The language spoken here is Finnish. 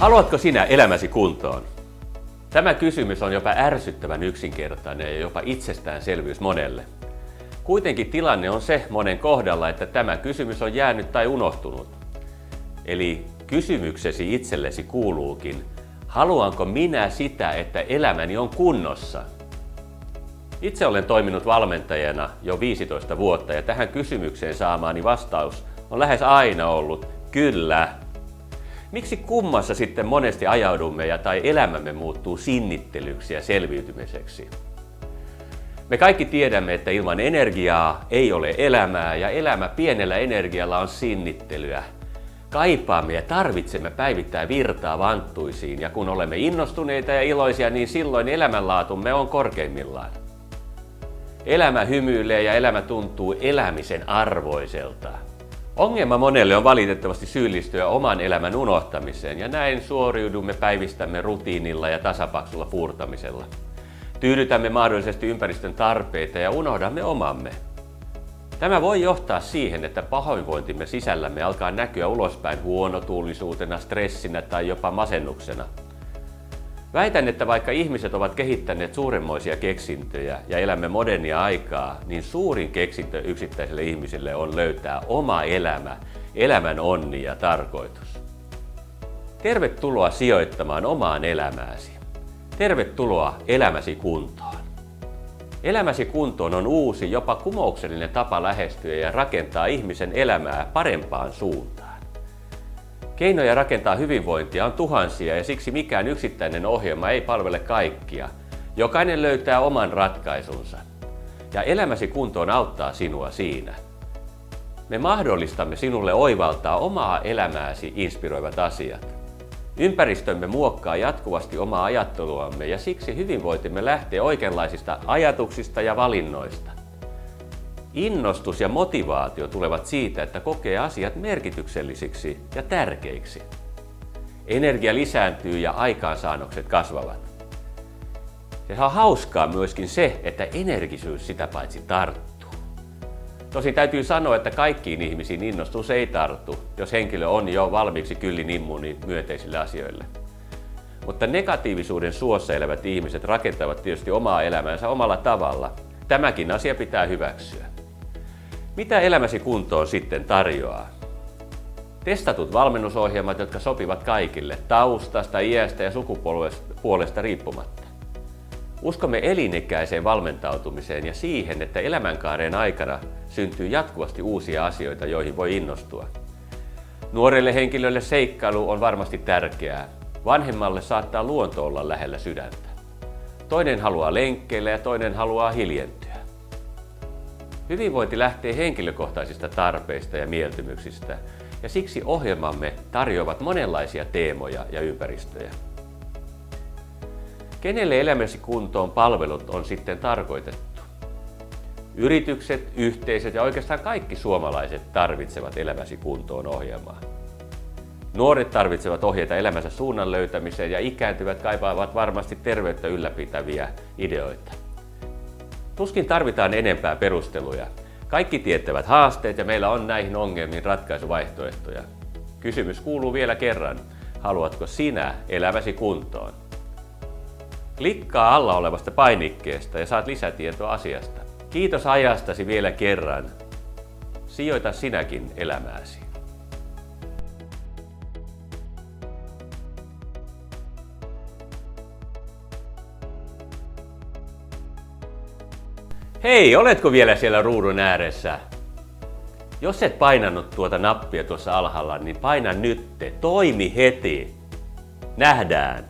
Haluatko sinä elämäsi kuntoon? Tämä kysymys on jopa ärsyttävän yksinkertainen ja jopa itsestäänselvyys monelle. Kuitenkin tilanne on se monen kohdalla, että tämä kysymys on jäänyt tai unohtunut. Eli kysymyksesi itsellesi kuuluukin, haluanko minä sitä, että elämäni on kunnossa? Itse olen toiminut valmentajana jo 15 vuotta ja tähän kysymykseen saamaani vastaus on lähes aina ollut kyllä. Miksi kummassa sitten monesti ajaudumme tai elämämme muuttuu sinnittelyksi ja selviytymiseksi? Me kaikki tiedämme, että ilman energiaa ei ole elämää ja elämä pienellä energialla on sinnittelyä. Kaipaamme ja tarvitsemme päivittäin virtaa vanttuisiin ja kun olemme innostuneita ja iloisia, niin silloin elämänlaatumme on korkeimmillaan. Elämä hymyilee ja elämä tuntuu elämisen arvoiselta. Ongelma monelle on valitettavasti syyllistyä oman elämän unohtamiseen ja näin suoriudumme päivistämme rutiinilla ja tasapaksulla puurtamisella. Tyydytämme mahdollisesti ympäristön tarpeita ja unohdamme omamme. Tämä voi johtaa siihen, että pahoinvointimme sisällämme alkaa näkyä ulospäin huonotuulisuutena, stressinä tai jopa masennuksena. Väitän, että vaikka ihmiset ovat kehittäneet suuremmoisia keksintöjä ja elämme modernia aikaa, niin suurin keksintö yksittäiselle ihmiselle on löytää oma elämä, elämän onni ja tarkoitus. Tervetuloa sijoittamaan omaan elämääsi. Tervetuloa elämäsi kuntoon. Elämäsi kuntoon on uusi, jopa kumouksellinen tapa lähestyä ja rakentaa ihmisen elämää parempaan suuntaan. Keinoja rakentaa hyvinvointia on tuhansia ja siksi mikään yksittäinen ohjelma ei palvele kaikkia. Jokainen löytää oman ratkaisunsa. Ja elämäsi kuntoon auttaa sinua siinä. Me mahdollistamme sinulle oivaltaa omaa elämääsi inspiroivat asiat. Ympäristömme muokkaa jatkuvasti omaa ajatteluamme ja siksi hyvinvointimme lähtee oikeanlaisista ajatuksista ja valinnoista. Innostus ja motivaatio tulevat siitä, että kokee asiat merkityksellisiksi ja tärkeiksi. Energia lisääntyy ja aikaansaannokset kasvavat. Ja on hauskaa myöskin se, että energisyys sitä paitsi tarttuu. Tosin täytyy sanoa, että kaikkiin ihmisiin innostus ei tartu, jos henkilö on jo valmiiksi kyllin immuuni myönteisille asioille. Mutta negatiivisuuden suossa elävät ihmiset rakentavat tietysti omaa elämäänsä omalla tavalla. Tämäkin asia pitää hyväksyä. Mitä elämäsi kuntoon sitten tarjoaa? Testatut valmennusohjelmat, jotka sopivat kaikille, taustasta, iästä ja sukupuolesta riippumatta. Uskomme elinikäiseen valmentautumiseen ja siihen, että elämänkaaren aikana syntyy jatkuvasti uusia asioita, joihin voi innostua. Nuorelle henkilölle seikkailu on varmasti tärkeää. Vanhemmalle saattaa luonto olla lähellä sydäntä. Toinen haluaa lenkkeillä ja toinen haluaa hiljentyä. Hyvinvointi lähtee henkilökohtaisista tarpeista ja mieltymyksistä, ja siksi ohjelmamme tarjoavat monenlaisia teemoja ja ympäristöjä. Kenelle elämäsi kuntoon palvelut on sitten tarkoitettu? Yritykset, yhteisöt ja oikeastaan kaikki suomalaiset tarvitsevat elämäsi kuntoon ohjelmaa. Nuoret tarvitsevat ohjeita elämänsä suunnan löytämiseen ja ikääntyvät kaipaavat varmasti terveyttä ylläpitäviä ideoita. Tuskin tarvitaan enempää perusteluja. Kaikki tietävät haasteet ja meillä on näihin ongelmiin ratkaisuvaihtoehtoja. Kysymys kuuluu vielä kerran. Haluatko sinä elämäsi kuntoon? Klikkaa alla olevasta painikkeesta ja saat lisätietoa asiasta. Kiitos ajastasi vielä kerran. Sijoita sinäkin elämääsi. Hei, oletko vielä siellä ruudun ääressä? Jos et painanut tuota nappia tuossa alhaalla, niin paina nytte. Toimi heti. Nähdään.